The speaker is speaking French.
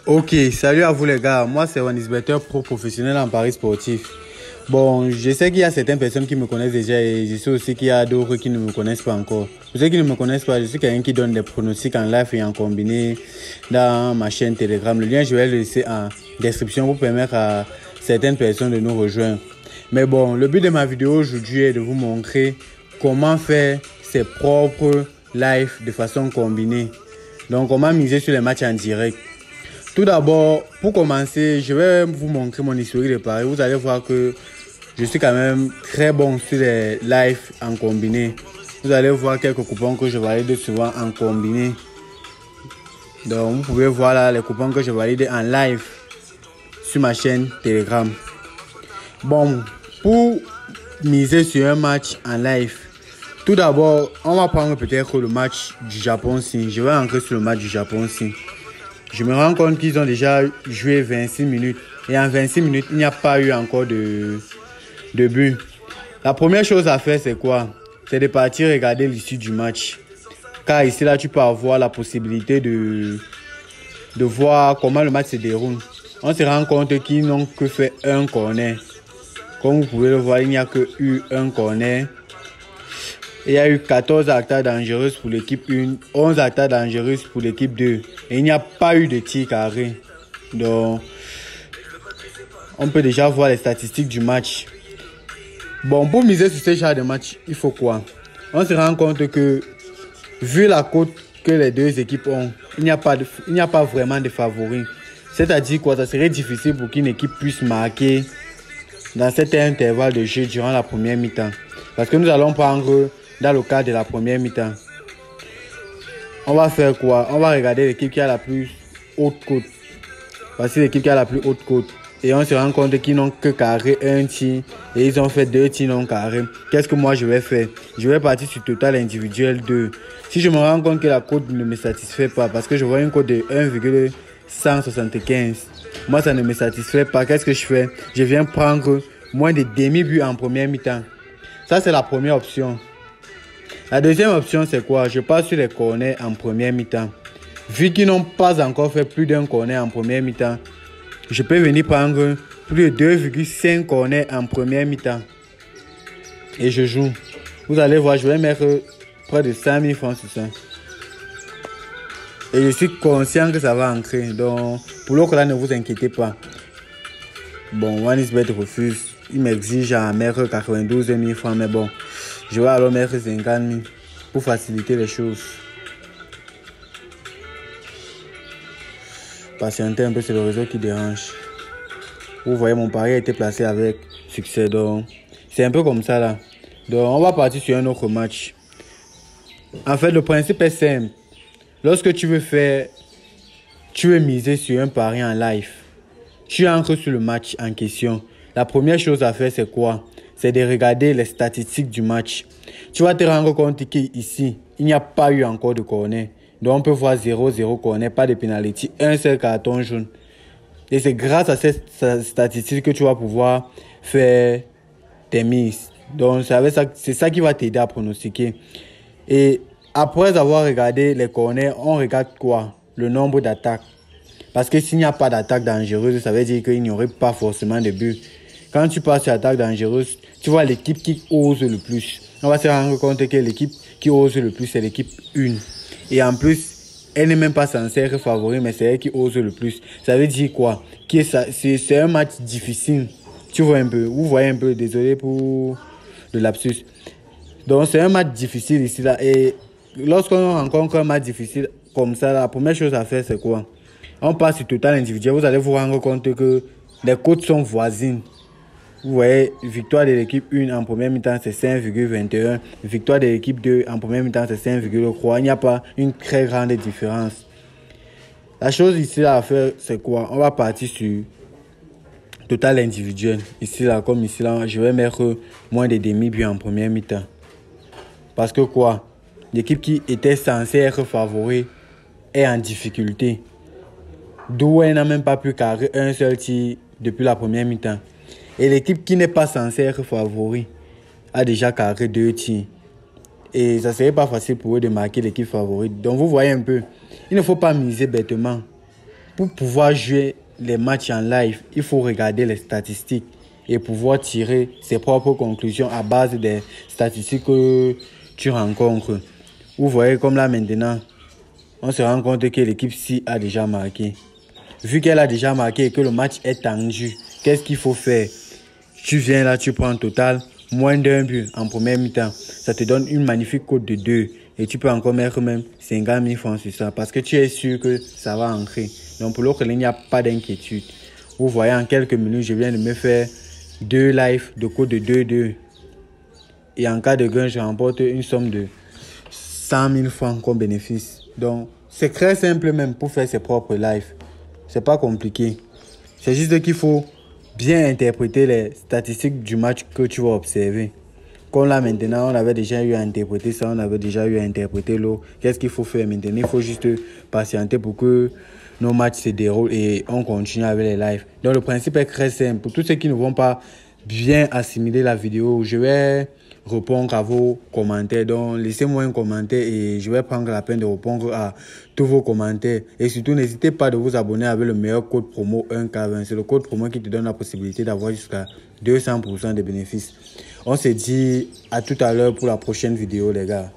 Ok, salut à vous les gars. Moi, c'est Wanisbetter pro professionnel en paris sportif. Bon, je sais qu'il y a certaines personnes qui me connaissent déjà et je sais aussi qu'il y a d'autres qui ne me connaissent pas encore. Pour ceux qui ne me connaissent pas, je suis quelqu'un qui donne des pronostics en live et en combiné dans ma chaîne Telegram. Le lien, je vais le laisser en description pour permettre à certaines personnes de nous rejoindre. Mais bon, le but de ma vidéo aujourd'hui est de vous montrer comment faire ses propres lives de façon combinée. Donc, comment miser sur les matchs en direct. Tout d'abord, pour commencer, je vais vous montrer mon historique de paris. Vous allez voir que je suis quand même très bon sur les lives en combiné. Vous allez voir quelques coupons que je valide souvent en combiné. Donc, vous pouvez voir là les coupons que je valide en live sur ma chaîne Telegram. Bon, pour miser sur un match en live, tout d'abord, on va prendre peut-être le match du Japon-Chine. Je vais entrer sur le match du Japon-Chine. Je me rends compte qu'ils ont déjà joué 26 minutes. Et en 26 minutes, il n'y a pas eu encore de but. La première chose à faire, c'est quoi? C'est de partir regarder l'issue du match. Car ici, là, tu peux avoir la possibilité de voir comment le match se déroule. On se rend compte qu'ils n'ont que fait un corner. Comme vous pouvez le voir, il n'y a que eu un corner. Il y a eu 14 attaques dangereuses pour l'équipe 1, 11 attaques dangereuses pour l'équipe 2. Et il n'y a pas eu de tir carré. Donc, on peut déjà voir les statistiques du match. Bon, pour miser sur ce genre de match, il faut quoi? On se rend compte que, vu la cote que les deux équipes ont, il n'y a pas vraiment de favoris. C'est-à-dire quoi? Ça serait difficile pour qu'une équipe puisse marquer dans cet intervalle de jeu durant la première mi-temps. Parce que nous allons prendre dans le cadre de la première mi-temps. On va faire quoi? On va regarder l'équipe qui a la plus haute cote. Voici l'équipe qui a la plus haute cote. Et on se rend compte qu'ils n'ont que carré un tir. Et ils ont fait 2 tirs non carrés. Qu'est-ce que moi je vais faire? Je vais partir sur total individuel 2. Si je me rends compte que la cote ne me satisfait pas, parce que je vois une cote de 1,175. Moi ça ne me satisfait pas. Qu'est-ce que je fais? Je viens prendre moins de demi-but en première mi-temps. Ça c'est la première option. La deuxième option, c'est quoi? Je passe sur les corners en première mi-temps. Vu qu'ils n'ont pas encore fait plus d'un corner en première mi-temps, je peux venir prendre plus de 2,5 corners en première mi-temps. Et je joue. Vous allez voir, je vais mettre près de 5 000 francs sur ça. Et je suis conscient que ça va entrer. Donc, pour l'autre là, ne vous inquiétez pas. Bon, OneXBet refuse. Il m'exige à mettre 92 000 francs, mais bon. Je vais alors mettre 50 000 pour faciliter les choses. Patientez un peu, c'est le réseau qui dérange. Vous voyez, mon pari a été placé avec succès. Donc, c'est un peu comme ça là. Donc, on va partir sur un autre match. En fait, le principe est simple. Lorsque tu veux miser sur un pari en live, tu entres sur le match en question. La première chose à faire, c'est quoi? C'est de regarder les statistiques du match. Tu vas te rendre compte qu'ici, il n'y a pas eu encore de corner. Donc, on peut voir 0-0 corner, pas de penalty, un seul carton jaune. Et c'est grâce à ces statistiques que tu vas pouvoir faire tes mises. Donc, c'est ça qui va t'aider à pronostiquer. Et après avoir regardé les corners, on regarde quoi? Le nombre d'attaques. Parce que s'il n'y a pas d'attaque dangereuse, ça veut dire qu'il n'y aurait pas forcément de but. Quand tu passes sur l'attaque dangereuse, tu vois l'équipe qui ose le plus. On va se rendre compte que l'équipe qui ose le plus, c'est l'équipe 1. Et en plus, elle n'est même pas censée être favori, mais c'est elle qui ose le plus. Ça veut dire quoi? C'est un match difficile. Tu vois un peu, vous voyez un peu, désolé pour le lapsus. Donc c'est un match difficile ici là. Et lorsqu'on rencontre un match difficile comme ça, la première chose à faire, c'est quoi? On passe sur total individuel. Vous allez vous rendre compte que les cotes sont voisines. Vous voyez, victoire de l'équipe 1 en première mi-temps, c'est 5,21. Victoire de l'équipe 2 en première mi-temps, c'est 5,3. Il n'y a pas une très grande différence. La chose ici là à faire, c'est quoi? On va partir sur total individuel. Ici là, comme ici là, je vais mettre moins de demi-but en première mi-temps. Parce que quoi? L'équipe qui était censée être favori est en difficulté. D'où elle n'a même pas pu carrer un seul tir depuis la première mi-temps. Et l'équipe qui n'est pas censée être favori a déjà carré 2 tirs. Et ça ne serait pas facile pour eux de marquer l'équipe favorite. Donc vous voyez un peu, il ne faut pas miser bêtement. pour pouvoir jouer les matchs en live, il faut regarder les statistiques et pouvoir tirer ses propres conclusions à base des statistiques que tu rencontres. Vous voyez comme là maintenant, on se rend compte que l'équipe C a déjà marqué. Vu qu'elle a déjà marqué et que le match est tendu, qu'est-ce qu'il faut faire? Tu viens là, tu prends total moins d'un but en première mi-temps. Ça te donne une magnifique cote de 2 et tu peux encore mettre même 50 000 francs sur ça parce que tu es sûr que ça va entrer. Donc pour l'autre ligne, il n'y a pas d'inquiétude. Vous voyez, en quelques minutes, je viens de me faire 2 lives de cote de 2-2. Et en cas de gain, je remporte une somme de 100 000 francs comme bénéfice. Donc, c'est très simple même pour faire ses propres lives. C'est pas compliqué. C'est juste qu'il faut bien interpréter les statistiques du match que tu vas observer. Comme là maintenant, on avait déjà eu à interpréter ça, on avait déjà eu à interpréter l'eau. Qu'est-ce qu'il faut faire maintenant? Il faut juste patienter pour que nos matchs se déroulent et on continue avec les lives. Donc le principe est très simple. Pour tous ceux qui ne vont pas bien assimiler la vidéo, je vais répondre à vos commentaires. Donc laissez-moi un commentaire et je vais prendre la peine de répondre à tous vos commentaires. Et surtout, n'hésitez pas de vous abonner avec le meilleur code promo 1K20. C'est le code promo qui te donne la possibilité d'avoir jusqu'à 200% de bénéfices. On se dit à tout à l'heure pour la prochaine vidéo, les gars.